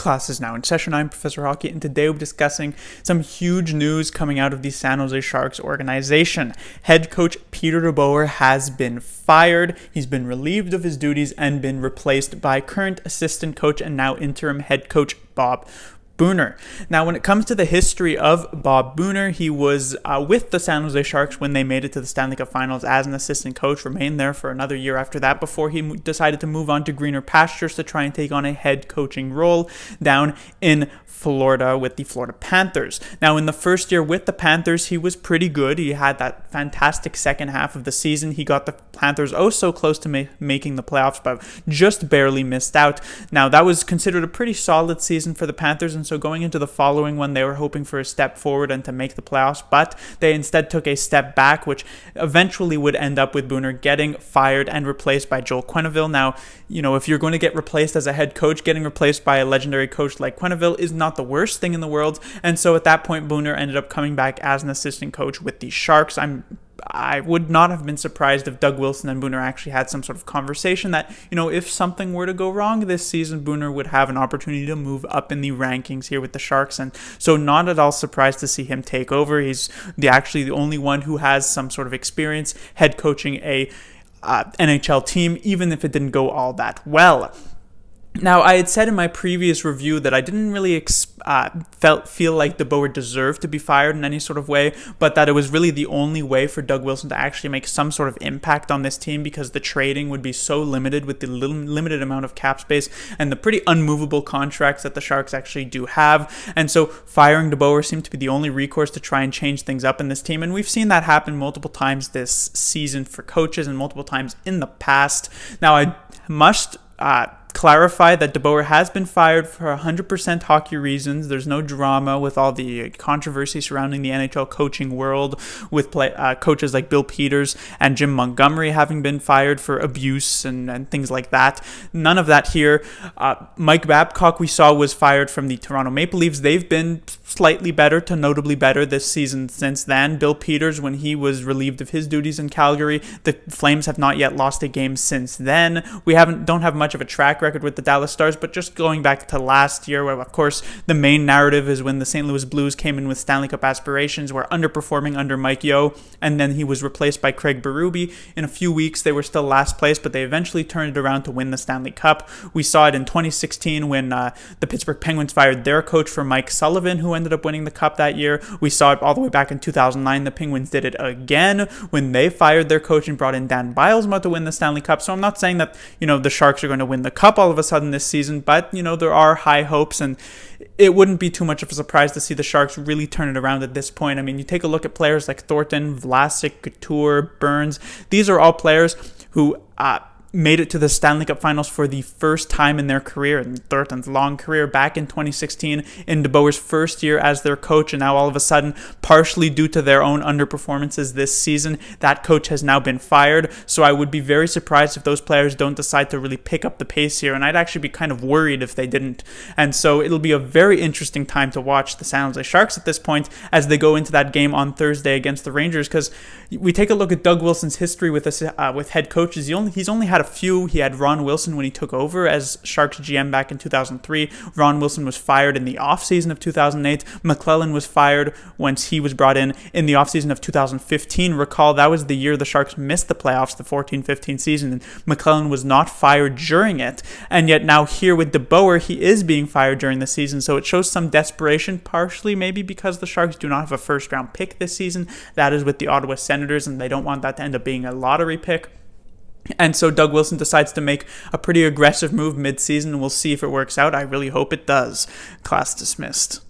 Class is now in session. I'm Professor Hockey, and today we're discussing some huge news coming out of the San Jose Sharks organization. Head coach Peter Deboer has been fired. He's been relieved of his duties and been replaced by current assistant coach and now interim head coach Bob Boughner. Now, when it comes to the history of Bob Boughner, he was with the San Jose Sharks when they made it to the Stanley Cup Finals as an assistant coach, remained there for another year after that before he decided to move on to greener pastures to try and take on a head coaching role down in Florida with the Florida Panthers. Now, in the first year with the Panthers, he was pretty good. He had that fantastic second half of the season. He got the Panthers so close to making the playoffs, but just barely missed out. Now, that was considered a pretty solid season for the Panthers, and so going into the following one, they were hoping for a step forward and to make the playoffs, but they instead took a step back, which eventually would end up with Boughner getting fired and replaced by Joel Quenneville. Now, if you're going to get replaced as a head coach, getting replaced by a legendary coach like Quenneville is not the worst thing in the world, and so at that point, Boughner ended up coming back as an assistant coach with the Sharks. I would not have been surprised if Doug Wilson and Boughner actually had some sort of conversation that, if something were to go wrong this season, Boughner would have an opportunity to move up in the rankings here with the Sharks. And so not at all surprised to see him take over. He's actually the only one who has some sort of experience head coaching a NHL team, even if it didn't go all that well. Now, I had said in my previous review that I didn't really feel like Deboer deserved to be fired in any sort of way, but that it was really the only way for Doug Wilson to actually make some sort of impact on this team because the trading would be so limited with the limited amount of cap space and the pretty unmovable contracts that the Sharks actually do have. And so firing Deboer seemed to be the only recourse to try and change things up in this team. And we've seen that happen multiple times this season for coaches and multiple times in the past. Now, I must clarify that Deboer has been fired for 100% hockey reasons. There's no drama with all the controversy surrounding the NHL coaching world with coaches like Bill Peters and Jim Montgomery having been fired for abuse and things like that. None of that here. Mike Babcock, we saw, was fired from the Toronto Maple Leafs. They've been slightly better to notably better this season since then. Bill Peters, when he was relieved of his duties in Calgary, the Flames have not yet lost a game since then. We don't have much of a track record with the Dallas Stars, but just going back to last year, where of course the main narrative is when the St. Louis Blues came in with Stanley Cup aspirations, were underperforming under Mike Yeo, and then he was replaced by Craig Berube. In a few weeks, they were still last place, but they eventually turned it around to win the Stanley Cup. We saw it in 2016 when the Pittsburgh Penguins fired their coach for Mike Sullivan, who ended up winning the Cup that year. We saw it all the way back in 2009. The Penguins did it again when they fired their coach and brought in Dan Bilesma to win the Stanley Cup. So I'm not saying that, the Sharks are going to win the Cup all of a sudden this season, but, there are high hopes, and it wouldn't be too much of a surprise to see the Sharks really turn it around at this point. I mean, you take a look at players like Thornton, Vlasic, Couture, Burns. These are all players who made it to the Stanley Cup Finals for the first time in their career, in Thornton's long career, back in 2016 in Deboer's first year as their coach, and now all of a sudden, partially due to their own underperformances this season, that coach has now been fired. So I would be very surprised if those players don't decide to really pick up the pace here, and I'd actually be kind of worried if they didn't. And so it'll be a very interesting time to watch the San Jose Sharks at this point as they go into that game on Thursday against the Rangers, because we take a look at Doug Wilson's history with head coaches. He's only had a few. He had Ron Wilson when he took over as Sharks GM back in 2003. Ron Wilson was fired in the offseason of 2008. McClellan was fired once he was brought in the offseason of 2015. Recall, that was the year the Sharks missed the playoffs, the 14-15 season, and McClellan was not fired during it. And yet now here with Deboer, he is being fired during the season, so it shows some desperation, partially maybe because the Sharks do not have a first-round pick this season. That is with the Ottawa Senators, and they don't want that to end up being a lottery pick. And so Doug Wilson decides to make a pretty aggressive move mid-season, and we'll see if it works out. I really hope it does. Class dismissed.